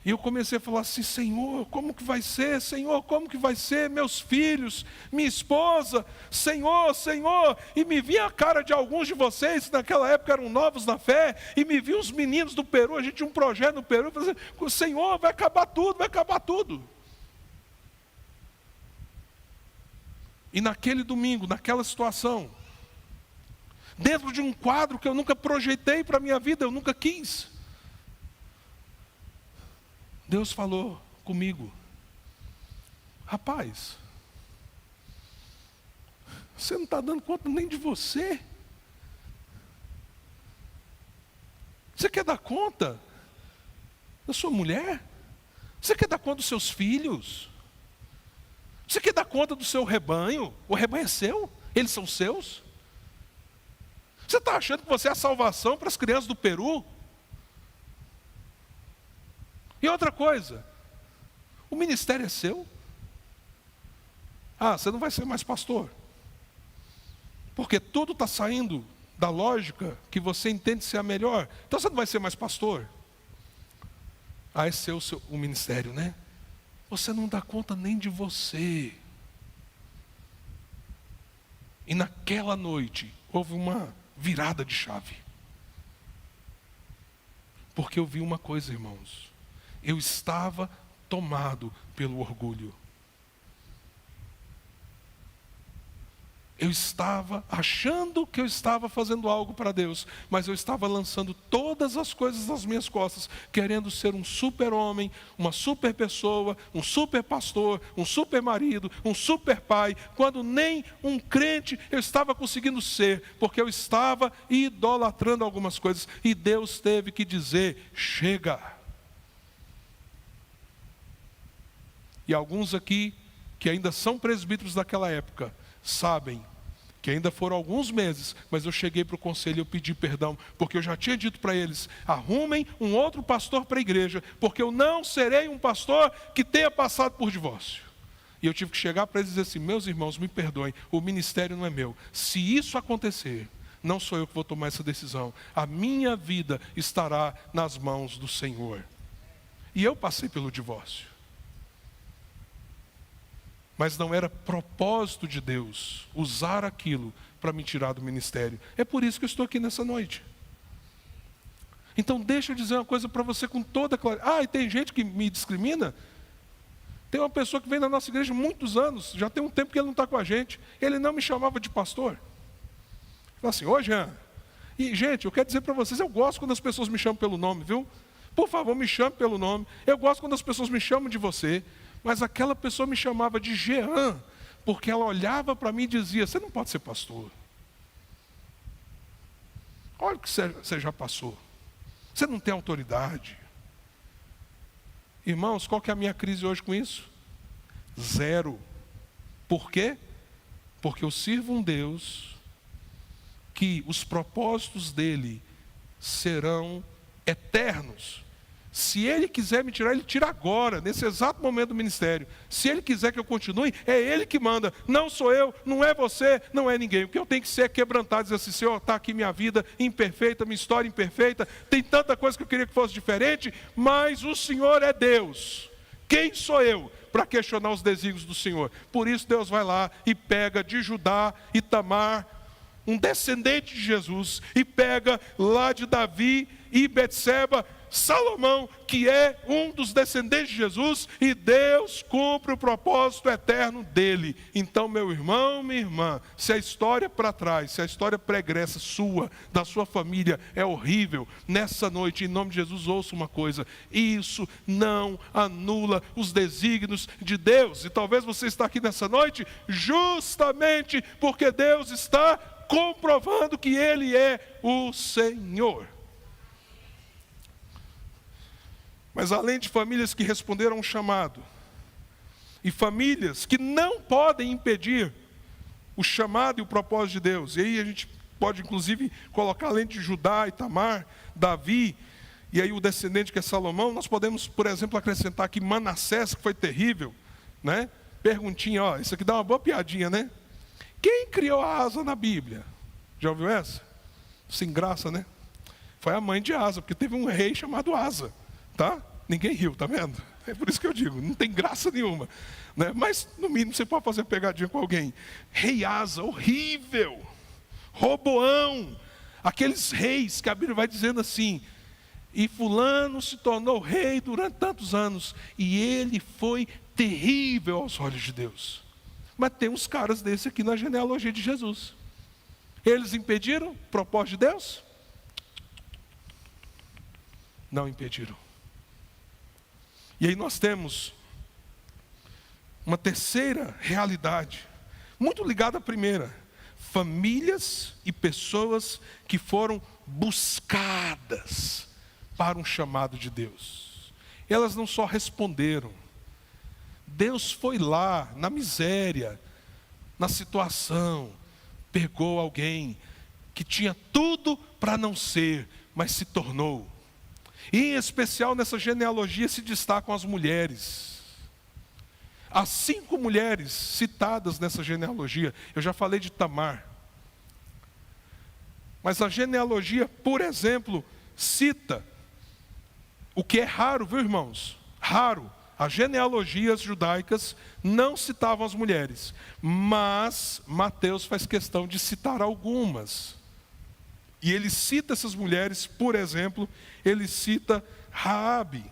E eu comecei a falar assim, Senhor, como que vai ser? Senhor, como que vai ser? Meus filhos, minha esposa, Senhor, Senhor. E me vi a cara de alguns de vocês, que naquela época eram novos na fé, e me vi os meninos do Peru, a gente tinha um projeto no Peru, falei assim, Senhor, vai acabar tudo, vai acabar tudo. E naquele domingo, naquela situação, dentro de um quadro que eu nunca projetei para a minha vida, eu nunca quis, Deus falou comigo, rapaz, você não está dando conta nem de você. Você quer dar conta da sua mulher? Você quer dar conta dos seus filhos? Você quer dar conta do seu rebanho? O rebanho é seu? Eles são seus? Você está achando que você é a salvação para as crianças do Peru? E outra coisa, o ministério é seu? Ah, você não vai ser mais pastor. Porque tudo está saindo da lógica que você entende ser a melhor. Então você não vai ser mais pastor. Ah, é seu o ministério, né? Você não dá conta nem de você. E naquela noite, houve uma virada de chave. Porque eu vi uma coisa, irmãos. Eu estava tomado pelo orgulho. Eu estava achando que eu estava fazendo algo para Deus, mas eu estava lançando todas as coisas nas minhas costas, querendo ser um super-homem, uma super-pessoa, um super-pastor, um super-marido, um super-pai, quando nem um crente eu estava conseguindo ser, porque eu estava idolatrando algumas coisas, e Deus teve que dizer, chega. E alguns aqui, que ainda são presbíteros daquela época, sabem que ainda foram alguns meses, mas eu cheguei para o conselho e eu pedi perdão, porque eu já tinha dito para eles, arrumem um outro pastor para a igreja, porque eu não serei um pastor que tenha passado por divórcio. E eu tive que chegar para eles e dizer assim, meus irmãos, me perdoem, o ministério não é meu. Se isso acontecer, não sou eu que vou tomar essa decisão, a minha vida estará nas mãos do Senhor. E eu passei pelo divórcio. Mas não era propósito de Deus usar aquilo para me tirar do ministério. É por isso que eu estou aqui nessa noite. Então deixa eu dizer uma coisa para você com toda clareza. Ah, e tem gente que me discrimina? Tem uma pessoa que vem na nossa igreja há muitos anos, já tem um tempo que ele não está com a gente. Ele não me chamava de pastor. Fala assim, ô Jean. E gente, eu quero dizer para vocês, eu gosto quando as pessoas me chamam pelo nome, viu? Por favor, me chame pelo nome. Eu gosto quando as pessoas me chamam de você. Mas aquela pessoa me chamava de Jean, porque ela olhava para mim e dizia, você não pode ser pastor. Olha o que você já passou. Você não tem autoridade. Irmãos, qual que é a minha crise hoje com isso? Zero. Por quê? Porque eu sirvo um Deus que os propósitos dele serão eternos. Se Ele quiser me tirar, Ele tira agora, nesse exato momento do ministério. Se Ele quiser que eu continue, é Ele que manda. Não sou eu, não é você, não é ninguém. O que eu tenho que ser é quebrantado, dizer assim: Senhor, está aqui minha vida imperfeita, minha história imperfeita. Tem tanta coisa que eu queria que fosse diferente, mas o Senhor é Deus. Quem sou eu para questionar os desígnios do Senhor? Por isso Deus vai lá e pega de Judá e Tamar, um descendente de Jesus, e pega lá de Davi e Betseba, Salomão, que é um dos descendentes de Jesus, e Deus cumpre o propósito eterno dele. Então, meu irmão, minha irmã, se a história para trás, se a história pregressa sua, da sua família, é horrível, nessa noite, em nome de Jesus, ouça uma coisa: isso não anula os desígnios de Deus. E talvez você está aqui nessa noite justamente porque Deus está comprovando que Ele é o Senhor. Mas além de famílias que responderam ao chamado, e famílias que não podem impedir o chamado e o propósito de Deus, e aí a gente pode inclusive colocar, além de Judá e Tamar, Davi, e aí o descendente que é Salomão, nós podemos, por exemplo, acrescentar aqui Manassés, que foi terrível, né? Perguntinha, ó, isso aqui dá uma boa piadinha, né? Quem criou a Asa na Bíblia? Já ouviu essa? Sem graça, né? Foi a mãe de Asa, porque teve um rei chamado Asa. Tá? Ninguém riu, tá vendo? É por isso que eu digo, não tem graça nenhuma, né? Mas no mínimo você pode fazer pegadinha com alguém. Rei Asa, horrível. Roboão, aqueles reis que a Bíblia vai dizendo assim: e fulano se tornou rei durante tantos anos, e ele foi terrível aos olhos de Deus. Mas tem uns caras desses aqui na genealogia de Jesus. Eles impediram o propósito de Deus? Não impediram. E aí nós temos uma terceira realidade, muito ligada à primeira: famílias e pessoas que foram buscadas para um chamado de Deus. Elas não só responderam, Deus foi lá, na miséria, na situação, pegou alguém que tinha tudo para não ser, mas se tornou. E em especial nessa genealogia se destacam as mulheres. As 5 mulheres citadas nessa genealogia, eu já falei de Tamar. Mas a genealogia, por exemplo, cita, o que é raro, viu, irmãos? Raro. As genealogias judaicas não citavam as mulheres, mas Mateus faz questão de citar algumas. E ele cita essas mulheres, por exemplo, ele cita Raabe.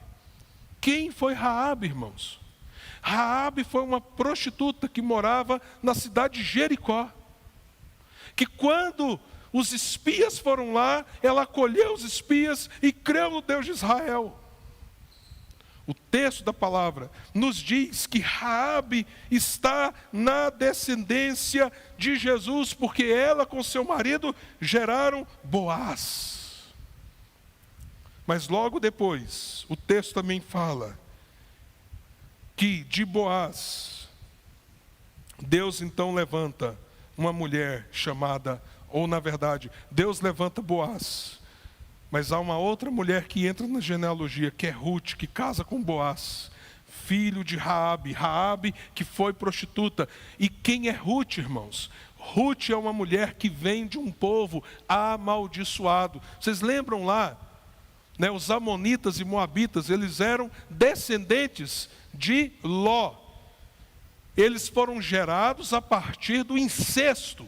Quem foi Raabe, irmãos? Raabe foi uma prostituta que morava na cidade de Jericó. Que quando os espias foram lá, ela acolheu os espias e creu no Deus de Israel. O texto da palavra nos diz que Raabe está na descendência de Jesus, porque ela com seu marido geraram Boaz. Mas logo depois, o texto também fala que de Boaz, Deus então levanta uma mulher chamada, ou na verdade, Deus levanta Boaz. Mas há uma outra mulher que entra na genealogia, que é Ruth, que casa com Boaz, filho de Raabe. Raabe que foi prostituta. E quem é Ruth, irmãos? Ruth é uma mulher que vem de um povo amaldiçoado. Vocês lembram lá, né, os amonitas e moabitas, eles eram descendentes de Ló. Eles foram gerados a partir do incesto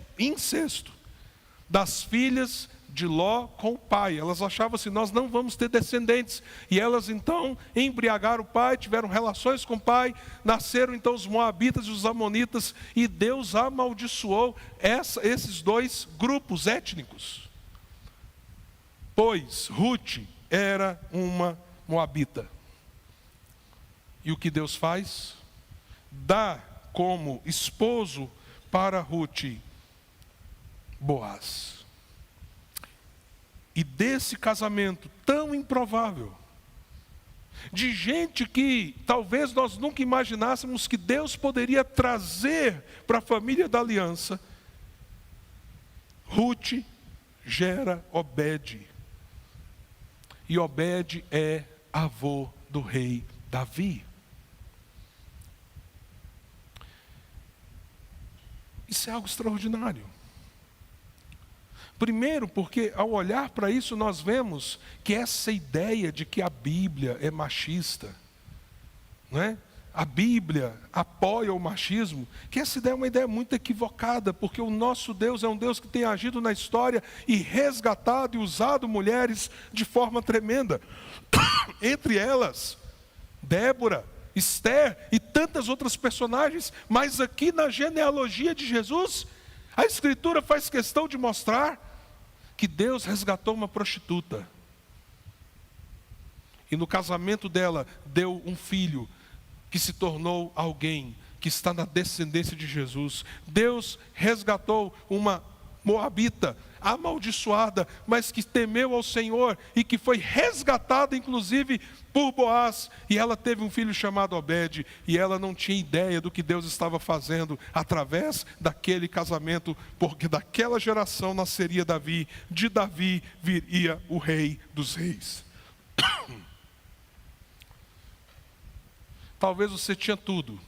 das filhas de Ló com o pai. Elas achavam assim: nós não vamos ter descendentes. E elas então embriagaram o pai, tiveram relações com o pai, nasceram então os moabitas e os amonitas, e Deus amaldiçoou esses 2 grupos étnicos. Pois Ruth era uma moabita. E o que Deus faz? Dá como esposo para Ruth Boaz. E desse casamento tão improvável, de gente que talvez nós nunca imaginássemos que Deus poderia trazer para a família da aliança, Ruth gera Obed. E Obed é avô do rei Davi. Isso é algo extraordinário. Primeiro, porque ao olhar para isso nós vemos que essa ideia de que a Bíblia é machista, não é? A Bíblia apoia o machismo, que essa ideia é uma ideia muito equivocada, porque o nosso Deus é um Deus que tem agido na história e resgatado e usado mulheres de forma tremenda. Entre elas, Débora, Esther e tantas outras personagens, mas aqui na genealogia de Jesus, a Escritura faz questão de mostrar que Deus resgatou uma prostituta. E no casamento dela, deu um filho que se tornou alguém que está na descendência de Jesus. Deus resgatou uma moabita, amaldiçoada, mas que temeu ao Senhor e que foi resgatada inclusive por Boaz, e ela teve um filho chamado Obed, e ela não tinha ideia do que Deus estava fazendo através daquele casamento, porque daquela geração nasceria Davi, de Davi viria o rei dos reis. Talvez você tinha tudo,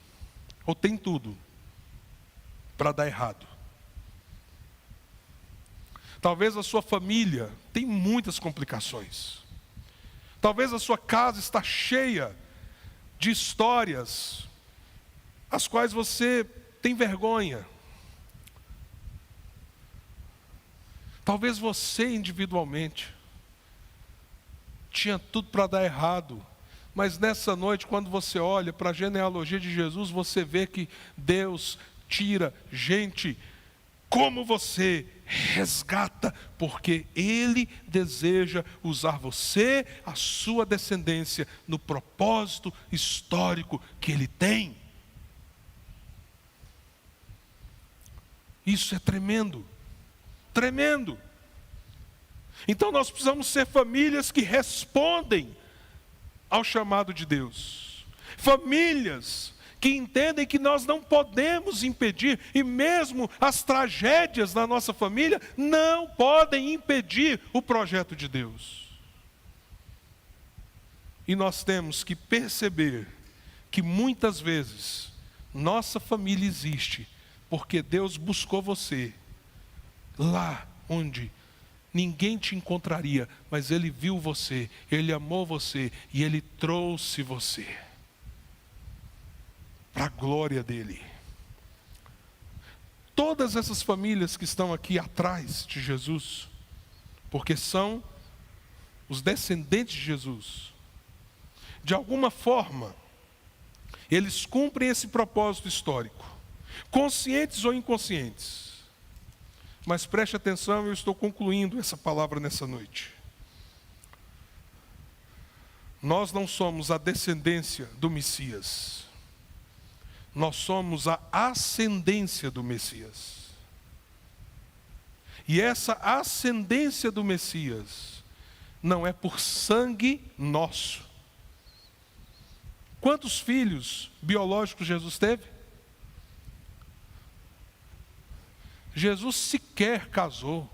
ou tem tudo, para dar errado. Talvez a sua família tem muitas complicações. Talvez a sua casa está cheia de histórias, as quais você tem vergonha. Talvez você individualmente tinha tudo para dar errado. Mas nessa noite, quando você olha para a genealogia de Jesus, você vê que Deus tira gente como você, resgata, porque Ele deseja usar você, a sua descendência, no propósito histórico que Ele tem. Isso é tremendo, tremendo. Então nós precisamos ser famílias que respondem ao chamado de Deus. Famílias que entendem que nós não podemos impedir, e mesmo as tragédias da nossa família não podem impedir o projeto de Deus. E nós temos que perceber que muitas vezes nossa família existe porque Deus buscou você lá onde ninguém te encontraria, mas Ele viu você, Ele amou você e Ele trouxe você para a glória dEle. Todas essas famílias que estão aqui atrás de Jesus, porque são os descendentes de Jesus, de alguma forma, eles cumprem esse propósito histórico, conscientes ou inconscientes. Mas preste atenção, eu estou concluindo essa palavra nessa noite. Nós não somos a descendência do Messias. Nós somos a ascendência do Messias. E essa ascendência do Messias não é por sangue nosso. Quantos filhos biológicos Jesus teve? Jesus sequer casou.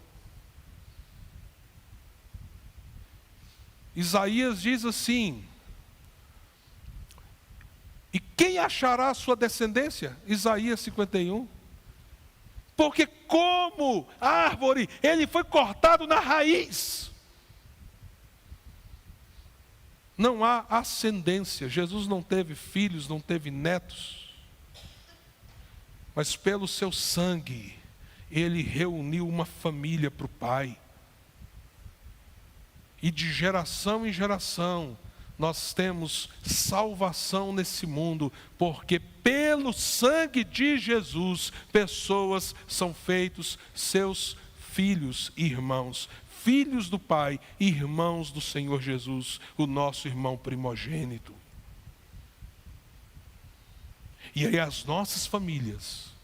Isaías diz assim: e quem achará a sua descendência? Isaías 51. Porque como árvore, ele foi cortado na raiz. Não há ascendência. Jesus não teve filhos, não teve netos. Mas pelo seu sangue, Ele reuniu uma família para o Pai. E de geração em geração, nós temos salvação nesse mundo, porque pelo sangue de Jesus, pessoas são feitos seus filhos e irmãos, filhos do Pai, irmãos do Senhor Jesus, o nosso irmão primogênito. E aí as nossas famílias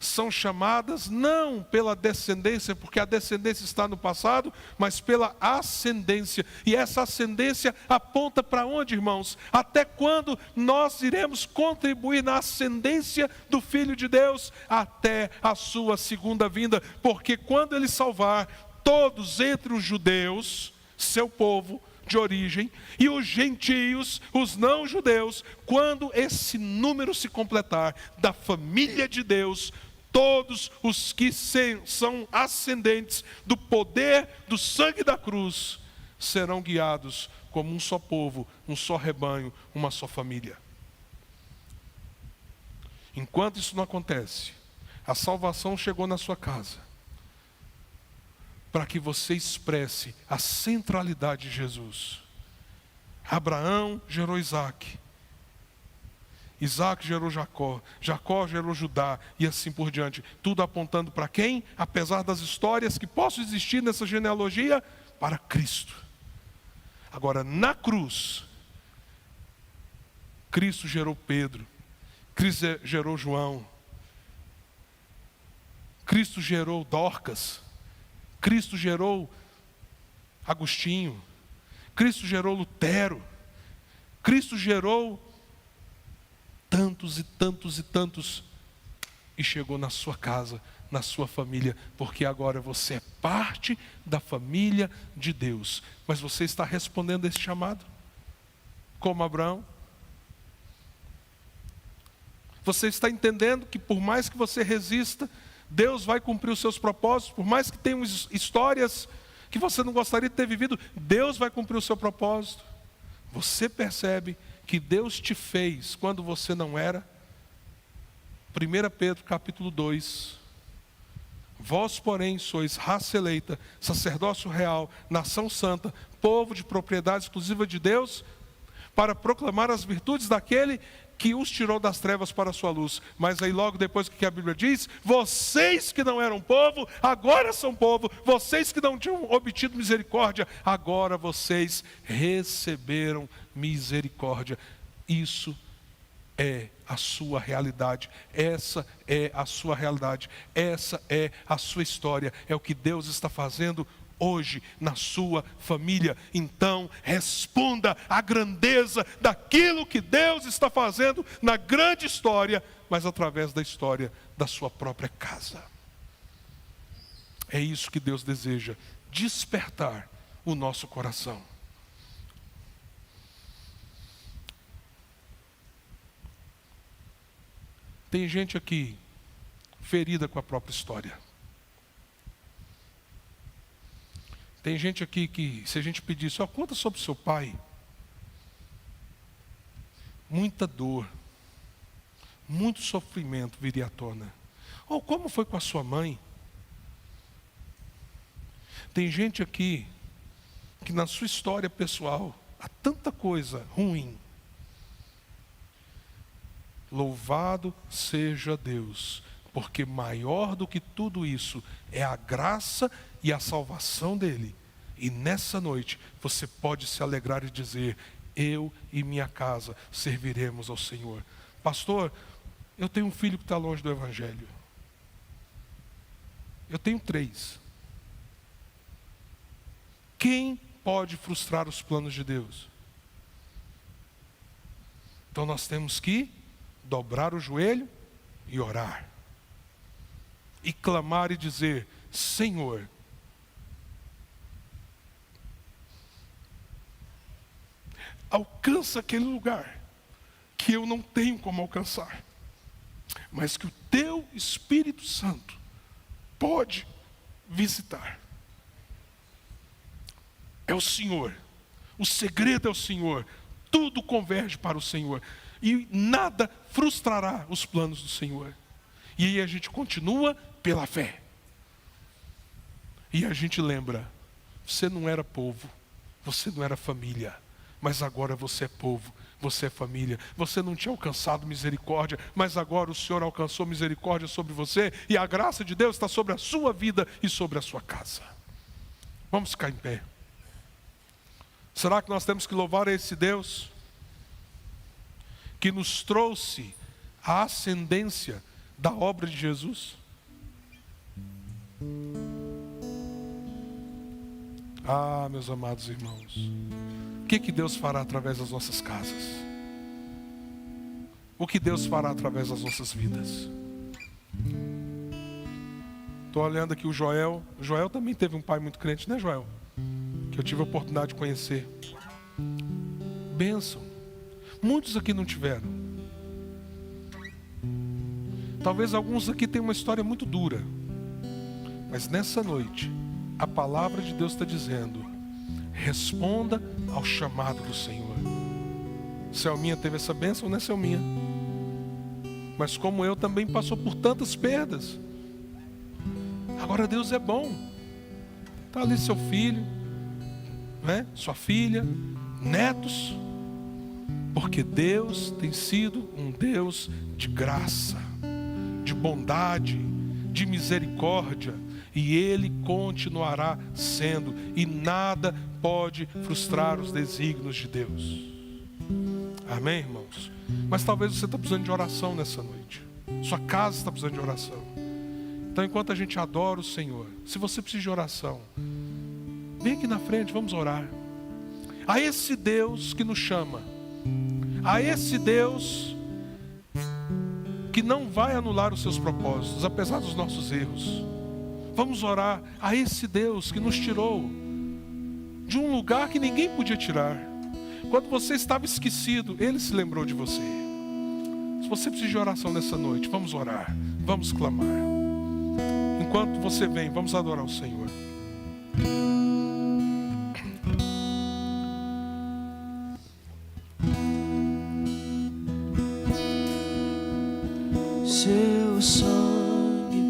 são chamadas não pela descendência, porque a descendência está no passado, mas pela ascendência. E essa ascendência aponta para onde, irmãos? Até quando nós iremos contribuir na ascendência do Filho de Deus? Até a sua segunda vinda. Porque quando Ele salvar todos entre os judeus, seu povo, de origem, e os gentios, os não-judeus, quando esse número se completar, da família de Deus, todos os que são ascendentes do poder do sangue da cruz, serão guiados como um só povo, um só rebanho, uma só família. Enquanto isso não acontece, a salvação chegou na sua casa, para que você expresse a centralidade de Jesus. Abraão gerou Isaac, Isaac gerou Jacó, Jacó gerou Judá, e assim por diante. Tudo apontando para quem? Apesar das histórias que possam existir nessa genealogia, para Cristo. Agora, na cruz, Cristo gerou Pedro, Cristo gerou João, Cristo gerou Dorcas, Cristo gerou Agostinho, Cristo gerou Lutero, Cristo gerou tantos e tantos e tantos, e chegou na sua casa, na sua família, porque agora você é parte da família de Deus. Mas você está respondendo a esse chamado? Como Abraão? Você está entendendo que por mais que você resista, Deus vai cumprir os seus propósitos? Por mais que tenham histórias que você não gostaria de ter vivido, Deus vai cumprir o seu propósito. Você percebe que Deus te fez quando você não era? 1 Pedro capítulo 2. Vós, porém, sois raça eleita, sacerdócio real, nação santa, povo de propriedade exclusiva de Deus, para proclamar as virtudes daquele que os tirou das trevas para a sua luz. Mas aí logo depois o que a Bíblia diz? Vocês que não eram povo, agora são povo. Vocês que não tinham obtido misericórdia, agora vocês receberam misericórdia. Isso é a sua realidade. Essa é a sua realidade. Essa é a sua história. É o que Deus está fazendo hoje na sua família. Então responda à grandeza daquilo que Deus está fazendo na grande história, mas através da história da sua própria casa. É isso que Deus deseja, despertar o nosso coração. Tem gente aqui ferida com a própria história. Tem gente aqui que, se a gente pedir só conta sobre seu pai, muita dor, muito sofrimento viria à tona. Ou como foi com a sua mãe? Tem gente aqui que na sua história pessoal há tanta coisa ruim. Louvado seja Deus, porque maior do que tudo isso é a graça e a salvação dele. E nessa noite você pode se alegrar e dizer: eu e minha casa serviremos ao Senhor. Pastor, eu tenho um filho que está longe do Evangelho. Eu tenho 3. Quem pode frustrar os planos de Deus? Então nós temos que dobrar o joelho e orar. E clamar e dizer: Senhor, alcança aquele lugar que eu não tenho como alcançar, mas que o teu Espírito Santo pode visitar. É o Senhor, o segredo é o Senhor, tudo converge para o Senhor, e nada frustrará os planos do Senhor. E aí a gente continua pela fé. E a gente lembra: você não era povo, você não era família, mas agora você é povo, você é família. Você não tinha alcançado misericórdia, mas agora o Senhor alcançou misericórdia sobre você, e a graça de Deus está sobre a sua vida e sobre a sua casa. Vamos ficar em pé. Será que nós temos que louvar a esse Deus que nos trouxe a ascendência da obra de Jesus? Ah, meus amados irmãos, o que Deus fará através das nossas casas? O que Deus fará através das nossas vidas? Estou olhando aqui o Joel. O Joel também teve um pai muito crente, né, Joel? que eu tive a oportunidade de conhecer. Bênção. Muitos aqui não tiveram. Talvez alguns aqui tenham uma história muito dura. Mas nessa noite, a palavra de Deus está dizendo: responda ao chamado do Senhor. Selminha teve essa bênção, não é Selminha? Mas como eu também passou por tantas perdas. Agora Deus é bom. Está ali seu filho, né? Sua filha, netos. Porque Deus tem sido um Deus de graça, de bondade, de misericórdia. E Ele continuará sendo. E nada pode frustrar os desígnios de Deus. Amém, irmãos? Mas talvez você está precisando de oração nessa noite. Sua casa está precisando de oração. Então, enquanto a gente adora o Senhor, se você precisa de oração, vem aqui na frente, vamos orar. A esse Deus que nos chama, a esse Deus que não vai anular os seus propósitos, apesar dos nossos erros. Vamos orar a esse Deus que nos tirou de um lugar que ninguém podia tirar. Quando você estava esquecido, Ele se lembrou de você. Se você precisa de oração nessa noite, vamos orar, vamos clamar. Enquanto você vem, vamos adorar o Senhor. Seu sangue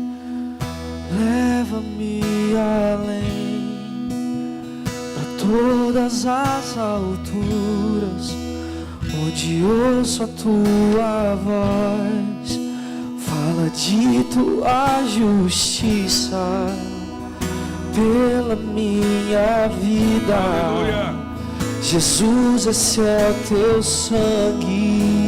leva-me além, para todas as alturas, onde ouço a tua voz, fala de tua justiça pela minha vida. Aleluia. Jesus, esse é o teu sangue.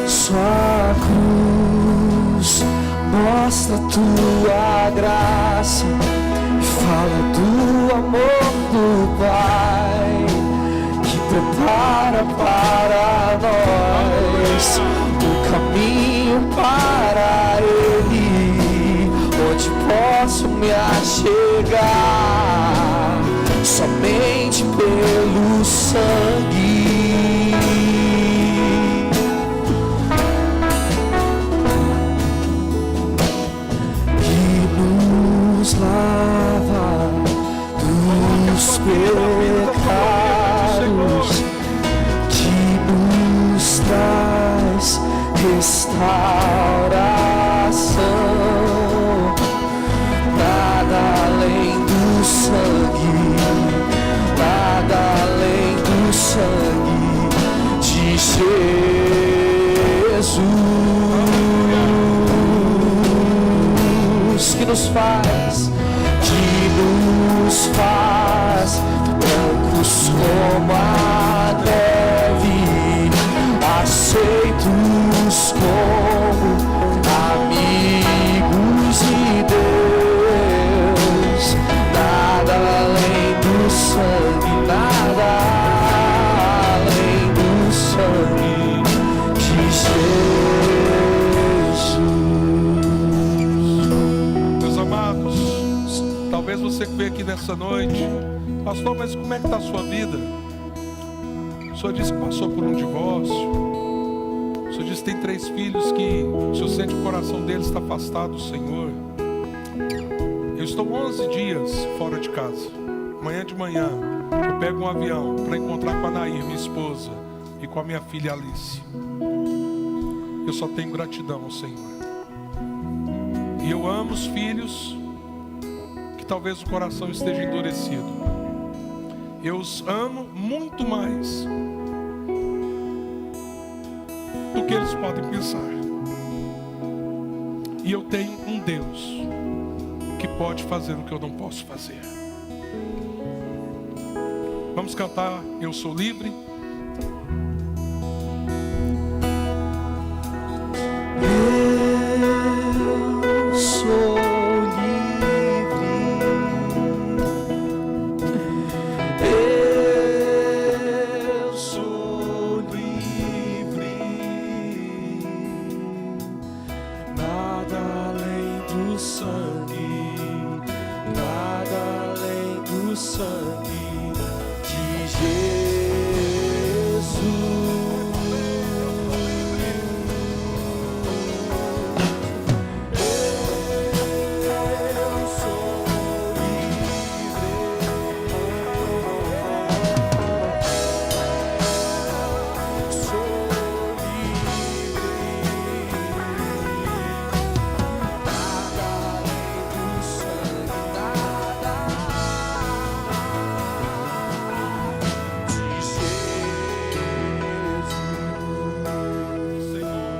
Sua cruz mostra tua graça e fala do amor do Pai que prepara para nós o caminho para Ele, onde posso me achegar somente pelo sangue. Lava dos pecados, que nos traz restauração. Nada além do sangue, nada além do sangue de Jesus, que nos faz brancos como a neve, aceitos como amigos de Deus. Nada além do sangue, nada além do sangue de Jesus. Meus amados, talvez você que veio aqui nessa noite, pastor, mas como é que está a sua vida? O senhor disse que passou por um divórcio. O senhor disse que tem 3 filhos que o senhor sente que o coração deles está afastado do Senhor. Eu estou 11 dias fora de casa. Amanhã de manhã eu pego um avião para encontrar com a Nair, minha esposa, e com a minha filha Alice. Eu só tenho gratidão ao Senhor. E eu amo os filhos que talvez o coração esteja endurecido. Eu os amo muito mais do que eles podem pensar. E eu tenho um Deus que pode fazer o que eu não posso fazer. Vamos cantar Eu Sou Livre. Eu sou livre, nada além sangue, nada além do sangue de Jesus. Eu sou livre, sou livre, nada além do sangue, nada de Jesus. Senhor,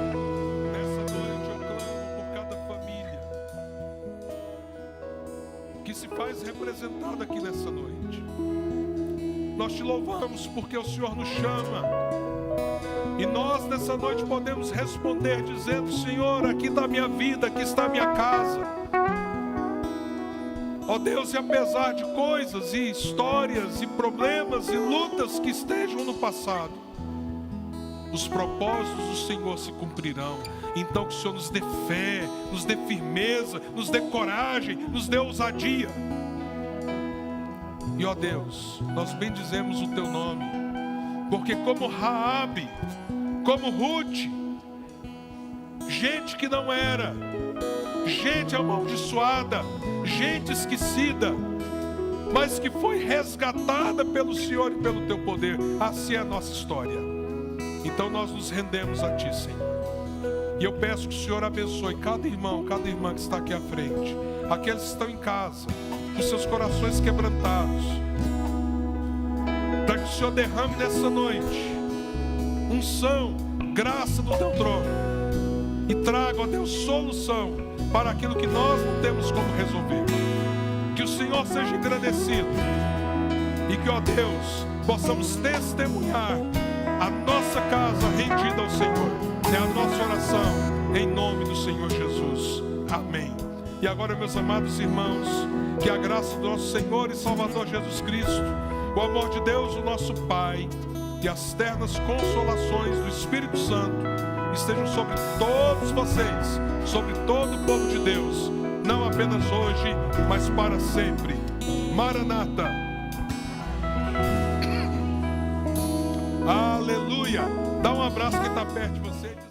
nessa noite eu clamo por cada família que se faz representada aqui nessa noite. Nós te louvamos porque o Senhor nos chama. E nós nessa noite podemos responder dizendo: Senhor, aqui está a minha vida, aqui está a minha casa. Ó Deus, e apesar de coisas e histórias e problemas e lutas que estejam no passado, os propósitos do Senhor se cumprirão. Então que o Senhor nos dê fé, nos dê firmeza, nos dê coragem, nos dê ousadia. E ó Deus, nós bendizemos o teu nome, porque como Raabe, como Ruth, gente que não era, gente amaldiçoada, gente esquecida, mas que foi resgatada pelo Senhor e pelo teu poder, assim é a nossa história. Então nós nos rendemos a ti, Senhor. E eu peço que o Senhor abençoe cada irmão, cada irmã que está aqui à frente, aqueles que estão em casa, com seus corações quebrantados, para que o Senhor derrame nessa noite unção, graça do teu trono, e traga, ó Deus, solução para aquilo que nós não temos como resolver. Que o Senhor seja agradecido e que, ó Deus, possamos testemunhar a nossa casa rendida ao Senhor. É a nossa oração em nome do Senhor Jesus. Amém. E agora, meus amados irmãos, que a graça do nosso Senhor e Salvador Jesus Cristo, o amor de Deus, o nosso Pai, e as ternas consolações do Espírito Santo estejam sobre todos vocês, sobre todo o povo de Deus, não apenas hoje, mas para sempre. Maranata. Aleluia. Dá um abraço quem está perto de você.